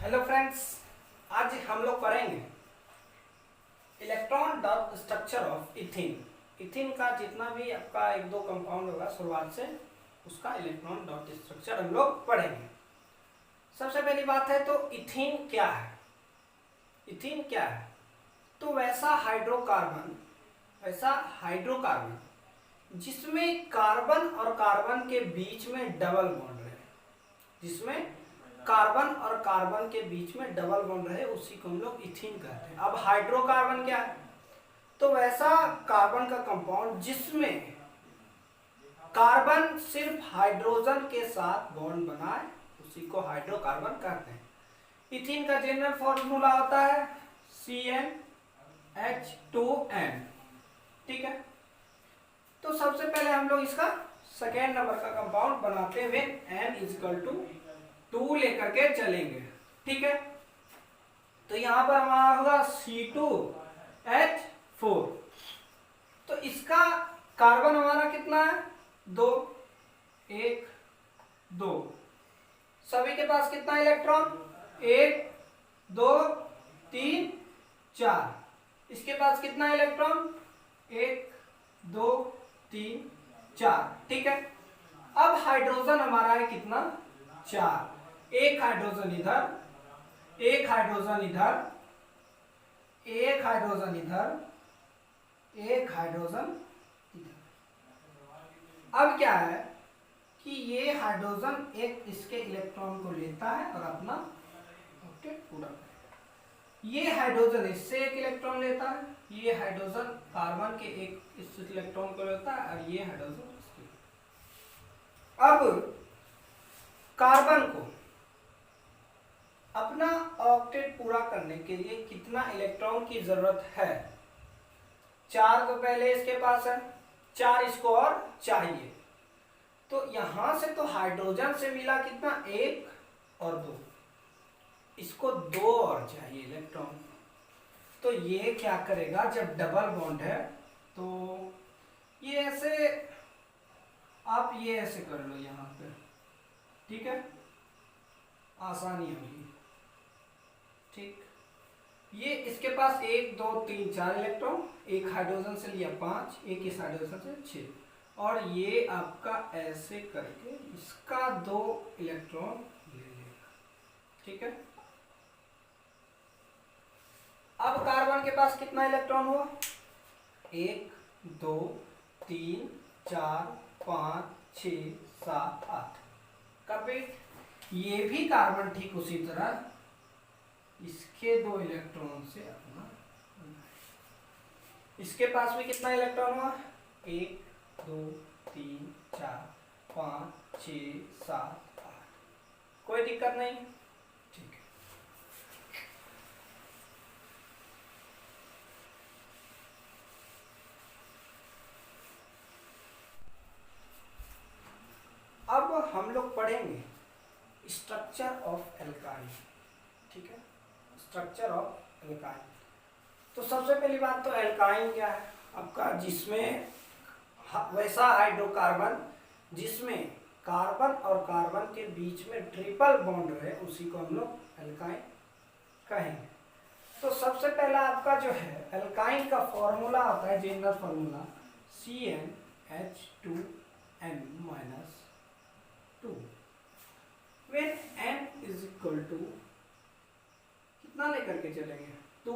Hello friends, आज हम लोग पढ़ेंगे electron dot structure of ethene. Ethene का जितना भी आपका एक दो कंपाउंड होगा शुरुआत से, उसका इलेक्ट्रॉन डॉट स्ट्रक्चर हम लोग पढ़ेंगे। सबसे पहली बात है तो इथीन क्या है। इथीन क्या है तो वैसा हाइड्रोकार्बन जिसमें कार्बन और कार्बन के बीच में डबल बॉन्ड रहे, जिसमें कार्बन और कार्बन के बीच में डबल बॉन्ड रहे, उसी को हम लोग इथीन कहते हैं। अब हाइड्रोकार्बन क्या है तो वैसा कार्बन का कंपाउंड जिसमें कार्बन सिर्फ हाइड्रोजन के साथ बॉन्ड बनाए, उसी को हाइड्रोकार्बन कहते हैं। इथीन का जनरल फॉर्मूला होता है CnH2n। ठीक है, तो सबसे पहले हम लोग इसका सेकेंड नंबर का कंपाउंड बनाते हुए n = 2 लेकर के चलेंगे। ठीक है, तो यहां पर हमारा होगा C2H4। तो इसका कार्बन हमारा कितना है 2, 1, 2। सभी के पास कितना इलेक्ट्रॉन 1, 2, 3, 4। इसके पास कितना इलेक्ट्रॉन 1, 2, 3, 4। ठीक है, अब हाइड्रोजन हमारा है कितना 4। एक हाइड्रोजन इधर, एक हाइड्रोजन इधर, एक हाइड्रोजन इधर, एक हाइड्रोजन इधर। अब क्या है कि ये हाइड्रोजन एक इसके इलेक्ट्रॉन को लेता है और अपना ऑक्टेट पूरा करेगा। ये हाइड्रोजन इससे एक इलेक्ट्रॉन लेता है, ये हाइड्रोजन कार्बन के एक इस इलेक्ट्रॉन को लेता है और ये हाइड्रोजन इसके। अब कार्बन को अपना ऑक्टेट पूरा करने के लिए कितना इलेक्ट्रॉन की जरूरत है 4 तो पहले इसके पास है, 4 इसको और चाहिए। तो यहां से तो हाइड्रोजन से मिला कितना 1 और 2, इसको 2 और चाहिए इलेक्ट्रॉन। तो ये क्या करेगा जब डबल बॉन्ड है तो ये ऐसे, आप ये ऐसे कर लो यहां पे। ठीक है, आसानी होगी। ठीक, ये इसके पास 1, 2, 3, 4 इलेक्ट्रॉन, एक हाइड्रोजन से लिया 5, एक इस हाइड्रोजन से 6, और ये आपका ऐसे करके इसका 2 इलेक्ट्रॉन ले लेगा। ठीक है, अब कार्बन के पास कितना इलेक्ट्रॉन हुआ 1, 2, 3, 4, 5, 6, 7, 8। कंप्लीट। ये भी कार्बन ठीक उसी तरह इसके 2 इलेक्ट्रॉन से अपना, इसके पास भी कितना इलेक्ट्रॉन हुआ 1, 2, 3, 4, 5, 6, 7, 8। कोई दिक्कत नहीं। ठीक है, अब हम लोग पढ़ेंगे स्ट्रक्चर ऑफ एल्काइन। ठीक है, स्ट्रक्चर ऑफ एल्काइन। तो सबसे पहली बात तो एल्काइन क्या है आपका, जिसमें वैसा हाइड्रोकार्बन जिसमें कार्बन और कार्बन के बीच में ट्रिपल बॉन्ड रहे, उसी को हम लोग एल्काइन कहेंगे। तो सबसे पहला आपका जो है एल्काइन का फॉर्मूला होता है, general formula CnH2n-2 when n = कितना लेकर के चलेंगे 2,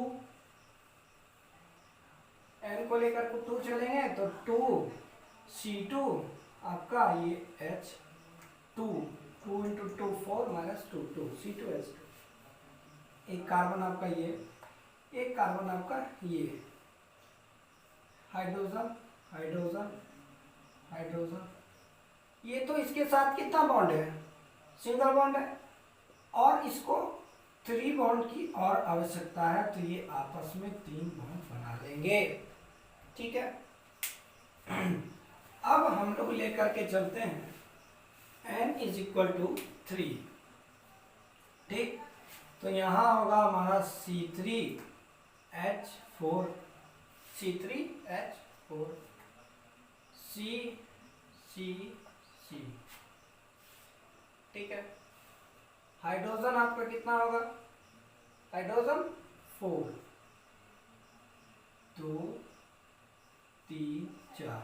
n को लेकर के 2 चलेंगे तो 2C2 आपका ये H2, 2 × 2 4 - 2 2 C2H2। एक कार्बन आपका ये, एक कार्बन आपका ये, हाइड्रोजन हाइड्रोजन हाइड्रोजन। ये तो इसके साथ कितना बॉन्ड है सिंगल बॉन्ड है, और इसको 3 बॉन्ड की और आवश्यकता है, तो ये आपस में 3 बॉन्ड बना लेंगे। ठीक है, अब हम लोग लेकर के चलते हैं n = 3। ठीक, तो यहां होगा हमारा C3H4, C3H4, C। ठीक है, हाइड्रोजन आपका कितना होगा, हाइड्रोजन 4, 2 3 4।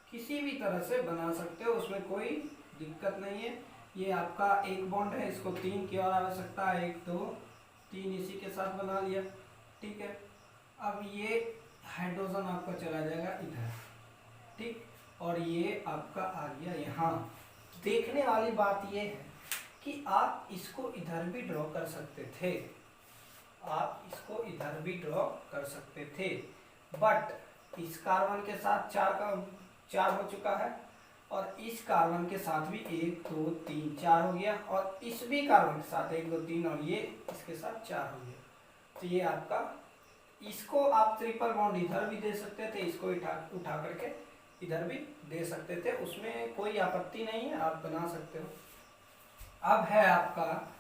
किसी भी तरह से बना सकते हो, उसमें कोई दिक्कत नहीं है। ये आपका एक बॉन्ड है, इसको 3 की और आवश्यकता है, 1 2 3 इसी के साथ बना लिया, ठीक है। अब ये हाइड्रोजन आपका चला जाएगा इधर, ठीक, और ये आपका आ गया यहाँ। देखने वाली बात ये है कि आप इसको इधर भी ड्रॉ कर सकते थे, आप इसको इधर भी ड्रॉ कर सकते थे, बट इस कार्बन के साथ 4 हो चुका है, और इस कार्बन के साथ भी 1 2 3 4 हो गया, और इस भी कार्बन के साथ 1 2 3, और ये इसके साथ 4 हो गया। तो ये आपका, इसको आप ट्रिपल बॉन्ड इधर भी दे सकते थे, इसको उठा करके इधर भी दे सकते थे, उसमें कोई आपत्ति नहीं है, आप बना सकते हो। अब है आपका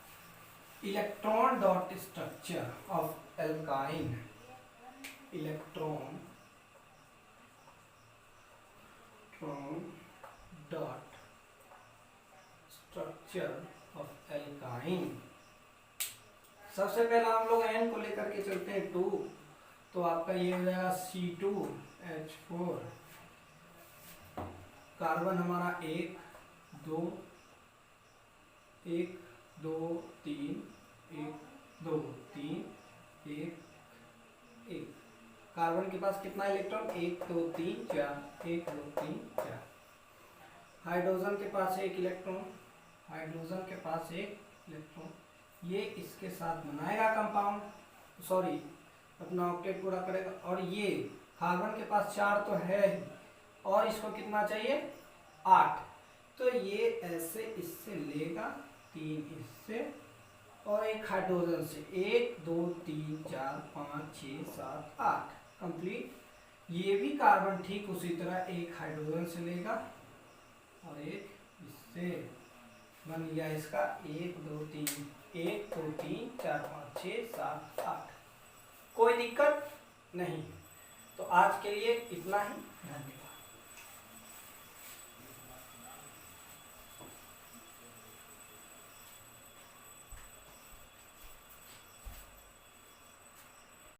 electron dot structure of alkyne, electron dot structure of alkyne. सबसे पहले हम लोग N को लेकर के चलते हैं 2, तो आपका ये हो जाएगा C2H4, कार्बन हमारा 1 2 1 2 3 1 2 3 1 1। कार्बन के पास कितना इलेक्ट्रॉन, 1 2 3 4, 1 2 3 4। हाइड्रोजन के पास 1 इलेक्ट्रॉन, हाइड्रोजन के पास 1 इलेक्ट्रॉन, ये इसके साथ बनाएगा कंपाउंड, सॉरी अपना ऑक्टेट पूरा करेगा, और ये कार्बन के पास 4 तो है ही, और इसको कितना चाहिए 8, तो ये ऐसे इससे लेगा 3 इससे, और एक हाइड्रोजन से 1 2 3 4 5 6 7 8 कंप्लीट। ये भी कार्बन ठीक उसी तरह एक हाइड्रोजन से लेगा और एक इससे, बन गया इसका 1 2 3 1 2 3 4 5 6 7 8। कोई दिक्कत नहीं। तो आज के लिए इतना ही, धन्यवाद।